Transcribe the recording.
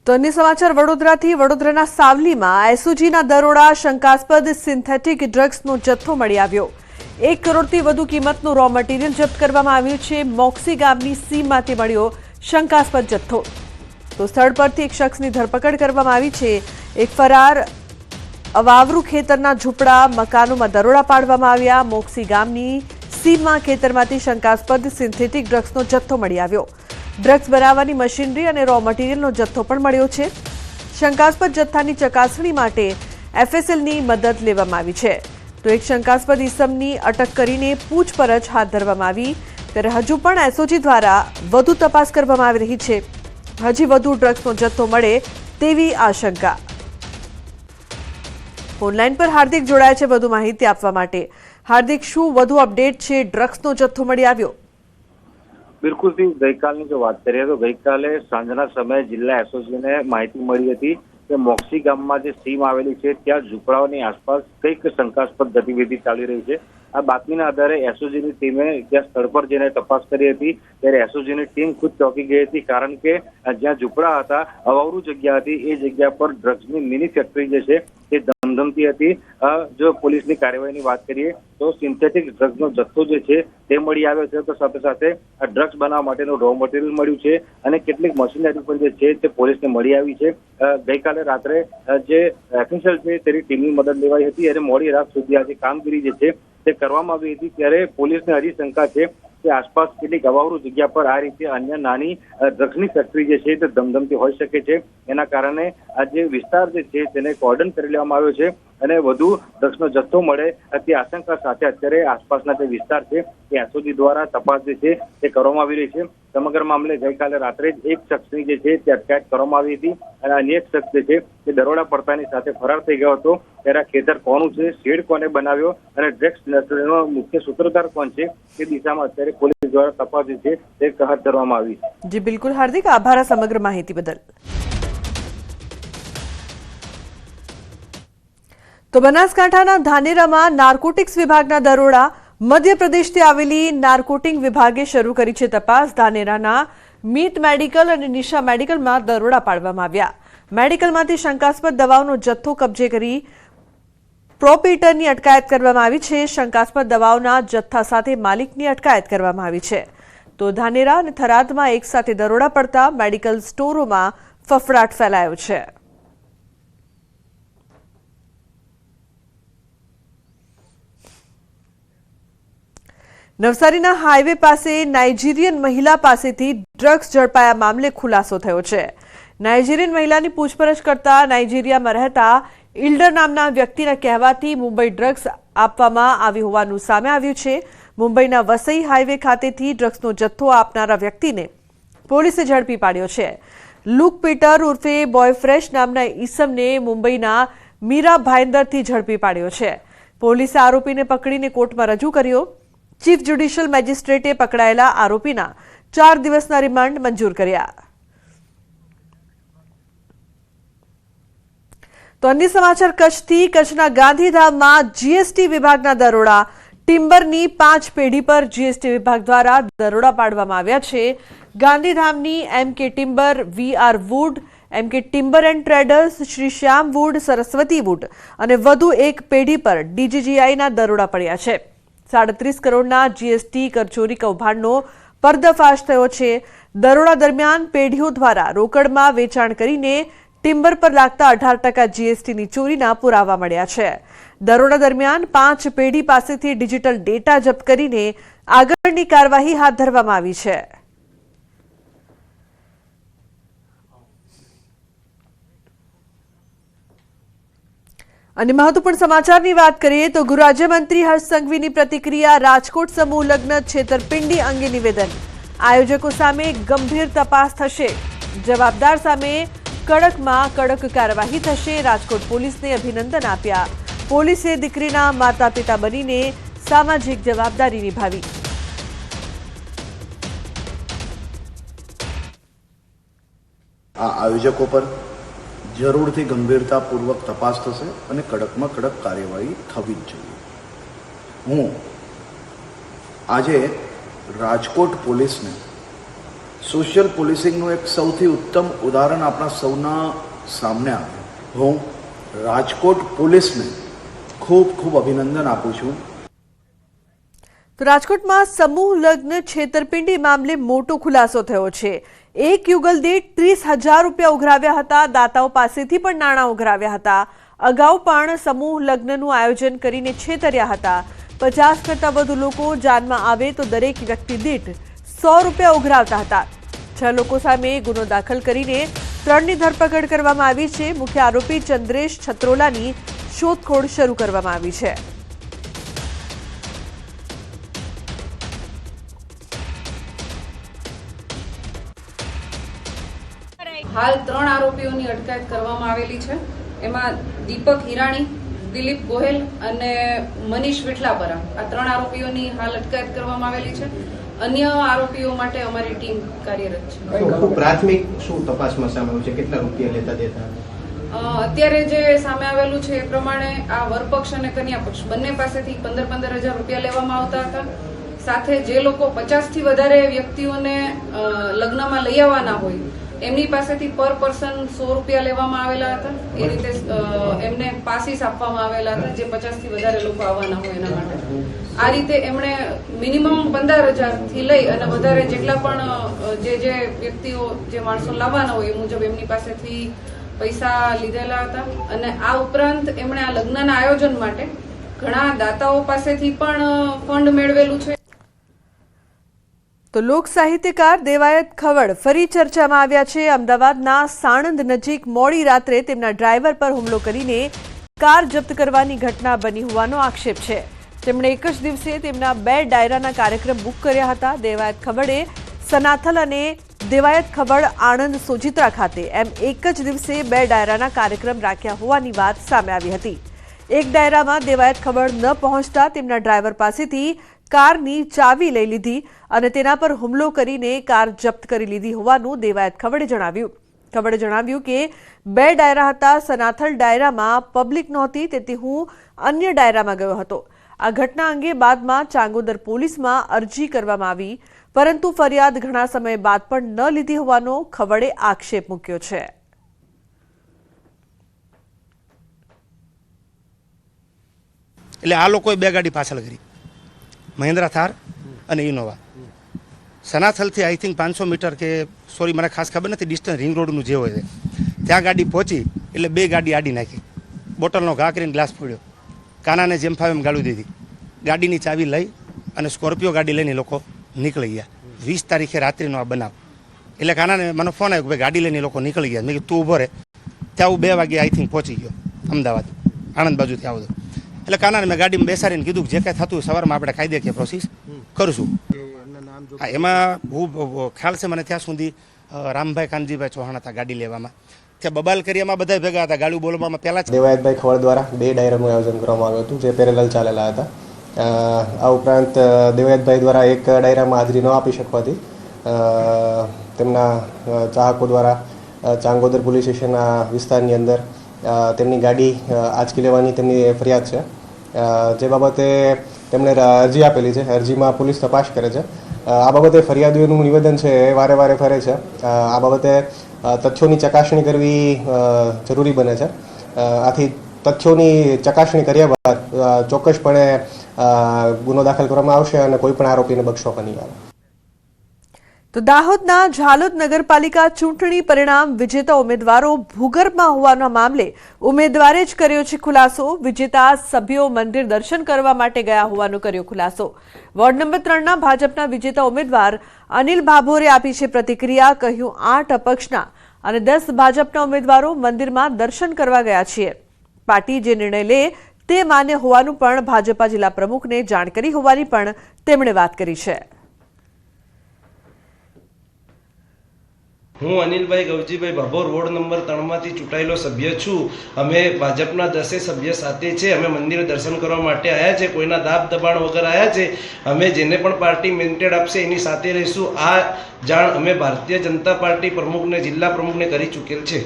તો અન્ય સમાચાર વડોદરાથી વડોદરાના સાવલીમાં એસઓજીના દરોડા શંકાસ્પદ સિન્થેટિક ડ્રગ્સનો જથ્થો મળી આવ્યો। 1 કરોડથી વધુ કિંમતનું રો મટીરીયલ જપ્ત કરવામાં આવ્યું છે। મોક્સી ગામની સીમમાંથી મળ્યો શંકાસ્પદ જથ્થો। તો સ્થળ પરથી એક શખ્સની ધરપકડ કરવામાં આવી છે। એક ફરાર અવાવરૂ ખેતરના ઝૂંપડા મકાનોમાં દરોડા પાડવામાં આવ્યા। મોક્સી ગામની સીમમાં ખેતરમાંથી શંકાસ્પદ સિન્થેટિક ડ્રગ્સનો જથ્થો મળી આવ્યો। ડ્રગ્સ બનાવવાની મશીનરી અને રો મટીરીયલનો જથ્થો પણ મળ્યો છે। શંકાસ્પદ જથ્થાની ચકાસણી માટે એફએસએલની મદદ લેવામાં આવી છે। તો એક શંકાસ્પદ ઇસમની અટક કરીને પૂછપરછ હાથ ધરવામાં આવી। ત્યારે હજુ પણ એસઓજી દ્વારા વધુ તપાસ કરવામાં આવી રહી છે। હજી વધુ ડ્રગ્સનો જથ્થો મળે તેવી આશંકા। ફોનલાઈન પર હાર્દિક જોડાયા છે વધુ માહિતી આપવા માટે। હાર્દિક, શું વધુ અપડેટ છે? ડ્રગ્સનો જથ્થો મળી આવ્યો? બિલકુલ થી ગઈકાલની જો વાત કરીએ તો ગઈકાલે સાંજના સમયે જિલ્લા એસઓજીને માહિતી મળી હતી કે મોક્સી ગામમાં જે સીમ આવેલી છે ત્યાં ઝૂંપડાઓની આસપાસ કંઈક શંકાસ્પદ ગતિવિધિ ચાલી રહી છે। આ બાતમીના આધારે એસઓજીની ટીમે જ્યાં સ્થળ પર જઈને તપાસ કરી હતી ત્યારે એસઓજીની ટીમ ખુદ ચોંકી ગઈ હતી, કારણ કે જ્યાં ઝૂંપડા હતા અવાવરૂ જગ્યા હતી એ જગ્યા પર ડ્રગ્સની મિની ફેક્ટરી જે છે તે ધમધમતી હતી। જો પોલીસની કાર્યવાહીની વાત કરીએ તો સિન્થેટિક ડ્રગ્સનો જથ્થો જે છે તે મળી આવ્યો છે, તો સાથે સાથે આ ડ્રગ્સ બનાવવા માટેનું રો મટીરિયલ મળ્યું છે અને કેટલીક મશીનરી પણ જે છે તે પોલીસને મળી આવી છે। ગઈકાલે રાત્રે જે એફએસએલ છે તેની ટીમની મદદ લેવાઈ હતી અને મોડી રાત સુધી આ જે કામગીરી જે છે તે કરવામાં આવી હતી। ત્યારે પોલીસને હજી શંકા છે કે આસપાસ કેટલીક અવાવરૂ જગ્યા પર આ રીતે અન્ય નાની ડ્રગ્સની ફેક્ટરી જે છે તે ધમધમતી હોઈ શકે છે। એના કારણે આ જે વિસ્તાર જે છે તેને કોર્ડન કરી લેવામાં આવ્યો છે અને વધુ ડ્રગ્સનો જથ્થો મળે તે આશંકા સાથે અત્યારે આસપાસના જે વિસ્તાર છે તે એસઓજી દ્વારા તપાસ જે છે તે કરવામાં આવી રહી છે। સમગ્ર મામલે ગઈકાલે રાત્રે જ એક શખ્સની જે છે તે અટકાયત કરવામાં આવી હતી અને અન્ય એક શખ્સ જે છે તે દરોડા પડતાની સાથે ફરાર થઈ ગયો હતો। ત્યારે આ ખેતર કોનું છે, શેડ કોને બનાવ્યો અને ડ્રગ્સ નર્સરીનો મુખ્ય સૂત્રધાર કોણ છે તે દિશામાં અત્યારે પોલીસ દ્વારા તપાસ જે છે તે હાથ ધરવામાં આવી છે। જી બિલકુલ હાર્દિક, આભાર સમગ્ર માહિતી બદલ। તો બનાસકાંઠાના ધાનેરામાં નાર્કોટિક્સ વિભાગના દરોડા। મધ્યપ્રદેશથી આવેલી નાર્કોટિક વિભાગે શરૂ કરી છે તપાસ। ધાનેરાના મીત મેડિકલ અને નિશા મેડિકલમાં દરોડા પાડવામાં આવ્યા। મેડિકલમાંથી શંકાસ્પદ દવાઓનો જથ્થો કબજે કરી પ્રોપીટરની અટકાયત કરવામાં આવી છે। શંકાસ્પદ દવાઓના જથ્થા સાથે માલિકની અટકાયત કરવામાં આવી છે। તો ધાનેરા અને થરાદમાં એક સાથે દરોડા પડતા મેડિકલ સ્ટોરોમાં ફફડાટ ફેલાયો છે। નવસારીના હાઈવે પાસે નાઇજીરિયન મહિલા પાસેથી ડ્રગ્સ ઝડપાયા મામલે ખુલાસો થયો છે। નાઇજીરિયન મહિલાની પૂછપરછ કરતા નાઇજીરિયામાં રહેતા ઇલ્ડર નામના વ્યક્તિના કહેવાથી મુંબઈ ડ્રગ્સ આપવામાં આવી હોવાનું સામે આવ્યું છે। મુંબઈના વસઈ હાઈવે ખાતેથી ડ્રગ્સનો જથ્થો આપનારા વ્યક્તિને પોલીસે ઝડપી પાડ્યો છે। લુક પીટર ઉર્ફે બોયફ્રેશ નામના ઈસમને મુંબઈના મીરા ભાઈન્દરથી ઝડપી પાડ્યો છે। પોલીસે આરોપીને પકડીને કોર્ટમાં રજૂ કર્યો। ચીફ જ્યુડિશિયલ મેજિસ્ટ્રેટે પકડાયેલા આરોપીના 4 દિવસના રિમાન્ડ મંજૂર કર્યા। તો અન્ય સમાચાર કચ્છથી। કચ્છના ગાંધીધામમાં જીએસટી વિભાગના દરોડા। ટિમ્બરની 5 પેઢી પર જીએસટી વિભાગ દ્વારા દરોડા પાડવામાં આવ્યા છે। ગાંધીધામની MK timber, VR wood, MK timber and traders, Shri Shyam wood, Saraswati wood અને વધુ એક પેઢી પર ડીજીજીઆઈના દરોડા પડ્યા છે। 37 કરોડના જીએસટી કરચોરી કૌભાંડનો પર્દાફાશ થયો છે। દરોડા દરમિયાન પેઢીઓ દ્વારા રોકડમાં વેચાણ કરીને ટિમ્બર પર લાગતા 18% જીએસટીની ચોરીના પુરાવા મળ્યા છે। દરોડા દરમિયાન 5 પેઢી પાસેથી ડિજિટલ ડેટા જપ્ત કરીને આગળની કાર્યવાહી હાથ ધરવામાં આવી છે। અને મહત્વપૂર્ણ સમાચારની વાત કરીએ તો ગૃહ રાજ્યમંત્રી હર્ષ સંઘવીની પ્રતિક્રિયા। રાજકોટ સમૂહ લગ્ન છેતરપિંડી અંગે નિવેદન। આયોજકો સામે ગંભીર તપાસ થશે, જવાબદાર સામે કડકમાં કડક કાર્યવાહી થશે। રાજકોટ પોલીસને અભિનંદન આપ્યા। પોલીસે દીકરીના માતા પિતા બનીને સામાજિક જવાબદારી નિભાવી। આ આયોજકો પર જરૂરથી ગંભીરતાપૂર્વક તપાસ થશે અને કડકમાં કડક કાર્યવાહી થવી જ જોઈએ। હું આજે રાજકોટ પોલીસને સોશિયલ પોલિસિંગનું એક સૌથી ઉત્તમ ઉદાહરણ આપણા સૌના સામે આવ્યું. હું રાજકોટ પોલીસને ખૂબ ખૂબ અભિનંદન આપું છું. તો રાજકોટમાં સમૂહ લગ્ન છેતરપિંડી મામલે મોટો ખુલાસો થયો છે. એક યુગલ દીઠ 30,000 રૂપિયા ઉઘરાવ્યા હતા. દાતાઓ પાસેથી પણ નાણાં ઉઘરાવ્યા હતા. અગાઉ પણ સમૂહ લગ્નનું આયોજન કરીને છેતર્યા હતા. 50 કરતાં વધુ લોકો જાનમાં આવે તો દરેક વ્યક્તિ દીઠ 100 રૂપિયા ઉઘરાવતા હતા. 6 લોકો સામે ગુનો દાખલ કરીને 3ની ધરપકડ કરવામાં આવી છે. મુખ્ય આરોપી ચંદ્રેશ છત્રોલાની શોધખોળ શરૂ કરવામાં આવી છે. હાલ 3 આરોપીઓની અટકાયત કરવામાં આવેલી છે. એમાં દીપક હિરાણી, દિલીપ ગોહેલ અને મનીષ વિઠલાપરા, આ 3 આરોપીઓની હાલ અટકાયત કરવામાં આવેલી છે. અન્ય આરોપીઓ માટે અમારી ટીમ કાર્યરત છે. પ્રાથમિક શું તપાસમાં સામે આવ્યું છે? કેટલા રૂપિયા લેતા દેતા? અત્યારે જે સામે આવેલું છે એ પ્રમાણે આ વરપક્ષ અને કન્યા પક્ષ બંને પાસેથી 15,000 રૂપિયા લેવામાં આવતા હતા. સાથે જે લોકો 50થી વધારે વ્યક્તિઓને લગ્નમાં લઈ આવવાના હોય એમની પાસેથી પર પર્સન 100 રૂપિયા લેવામાં આવેલા હતા. એ રીતે એમને પાસીસ આપવામાં આવેલા હતા જે 50થી વધારે લોકો આવવાના હોય એના માટે. આ રીતે એમણે મિનિમમ 15,000 થી લઈ અને વધારે જેટલા પણ જે વ્યક્તિઓ જે માણસો લાવવાના હોય એ મુજબ એમની પાસેથી પૈસા લીધેલા હતા. અને આ ઉપરાંત એમણે આ લગ્નના આયોજન માટે ઘણા દાતાઓ પાસેથી પણ ફંડ મેળવેલું છે. તો લોક સાહિત્યકાર દેવાયત ખવડ ફરી ચર્ચામાં આવ્યા છે. અમદાવાદના સાણંદ નજીક મોડી રાત્રે તેમના ડ્રાઈવર પર હુમલો કરીને કાર જપ્ત કરવાની ઘટના બની હોવાનો આક્ષેપ છે. તેમણે એક જ દિવસે તેમના 2 ડાયરાના કાર્યક્રમ બુક કર્યા હતા. દેવાયત ખવડે સનાથલ અને દેવાયત ખવડ આણંદ સોજિત્રા ખાતે એમ એક જ દિવસે 2 ડાયરાના કાર્યક્રમ રાખ્યા હોવાની વાત સામે આવી હતી. એક ડાયરામાં દેવાયત ખવડ ન પહોંચતા તેમના ડ્રાઈવર પાસેથી કારની ચાવી લઈ લીધી અને તેના પર હુમલો કરીને કાર જપ્ત કરી લીધી હોવાનું દેવાયત ખવડે જણાવ્યું. ખવડે જણાવ્યું કે 2 ડાયરા હતા. સનાથલ ડાયરામાં પબ્લિક નહોતી તેથી હું અન્ય ડાયરામાં ગયો હતો. આ ઘટના અંગે બાદમાં ચાંગોદર પોલીસમાં અરજી કરવામાં આવી પરંતુ ફરિયાદ ઘણા સમય બાદ પણ ન લીધી હોવાનો ખવડે આક્ષેપ મૂક્યો છે. એટલે આ લોકોએ 2 ગાડી પાછળ કરી, મહિન્દ્રા થાર અને ઇનોવા. સનાથલથી આઈ થિંક 500 મીટર કે સોરી મને ખાસ ખબર નથી ડિસ્ટન્સ રિંગ રોડનું જે હોય છે ત્યાં ગાડી પહોંચી એટલે 2 ગાડી આડી નાખી. બોટલનો ઘા કરીને ગ્લાસ ફોડ્યો. કાનાને જેમ ફાવે એમ ગાળું દીધી. ગાડીની ચાવી લઈ અને સ્કોર્પિયો ગાડી લઈને લોકો નીકળી ગયા. 20 તારીખે રાત્રિનો આ બનાવ. એટલે કાનાને મને ફોન આવ્યો કે ભાઈ ગાડી લઈને લોકો નીકળી ગયા. મેં કીધું તું ઊભો રહે. ત્યાં હું 2 વાગે આઈ થિંક પહોંચી ગયો અમદાવાદ, આણંદ બાજુથી આવો. એટલે કાનાને મેં ગાડીમાં બેસાડીને કીધું કે જે કાંઈ થતું સવારમાં આપણે કાયદેકીય પ્રોસેસ કરશું. હા, એમાં હું ખ્યાલ છે મને ત્યાં સુધી રામભાઈ કાનજીભાઈ ચૌહાણ હતા ગાડી લેવામાં. ત્યાં બબાલ કરી એમાં બધા ભેગા હતા ગાડી બોલવામાં. પહેલા દેવાયતભાઈ ખવડ દ્વારા 2 ડાયરાનું આયોજન કરવામાં આવ્યું હતું જે પેરેલલ ચાલેલા હતા. આ ઉપરાંત દેવાયતભાઈ દ્વારા એક ડાયરામાં હાજરી ન આપી શકવાથી તેમના ચાહકો દ્વારા ચાંગોદર પોલીસ સ્ટેશનના વિસ્તારની અંદર તેમની ગાડી આંચકી લેવાની તેમની ફરિયાદ છે. જે બાબતે તેમણે અરજી આપેલી છે. અરજીમાં પોલીસ તપાસ કરે છે. આ બાબતે ફરિયાદીઓનું નિવેદન છે એ વારે વારે ફરે છે. આ બાબતે તથ્યોની ચકાસણી કરવી જરૂરી બને છે. આથી તથ્યોની ચકાસણી કર્યા બાદ ચોક્કસપણે ગુનો દાખલ કરવામાં આવશે અને કોઈ પણ આરોપીને બક્ષવામાં નહીં આવે. તો દાહોદના ઝાલોદ નગરપાલિકા ચૂંટણી પરિણામ વિજેતા ઉમેદવારો ભૂગર્ભમાં હોવાના મામલે ઉમેદવારે જ કર્યો છે ખુલાસો. વિજેતા સભ્યો મંદિર દર્શન કરવા માટે ગયા હોવાનો કર્યો ખુલાસો. વોર્ડ નંબર 3ના ભાજપના વિજેતા ઉમેદવાર અનિલ ભાભોરે આપી છે પ્રતિક્રિયા. કહ્યું 8 અપક્ષના અને 10 ભાજપના ઉમેદવારો મંદિરમાં દર્શન કરવા ગયા છીએ. પાર્ટી જે નિર્ણય લે તે માન્ય હોવાનું પણ ભાજપા જિલ્લા પ્રમુખને જાણ કરી હોવાની પણ તેમણે વાત કરી છે. હું અનિલભાઈ ગવજીભાઈ ભાભોર વોર્ડ નંબર 3માંથી ચૂંટાયેલો સભ્ય છું. અમે ભાજપના 10 સભ્ય સાથે છે. અમે મંદિરે દર્શન કરવા માટે આવ્યા છે. કોઈના દાબ દબાણ વગર આવ્યા છે. અમે જેને પણ પાર્ટી મેન્ડેટ આપશે એની સાથે રહીશું. આ જાણ અમે ભારતીય જનતા પાર્ટી પ્રમુખને જિલ્લા પ્રમુખને કરી ચૂકેલ છે.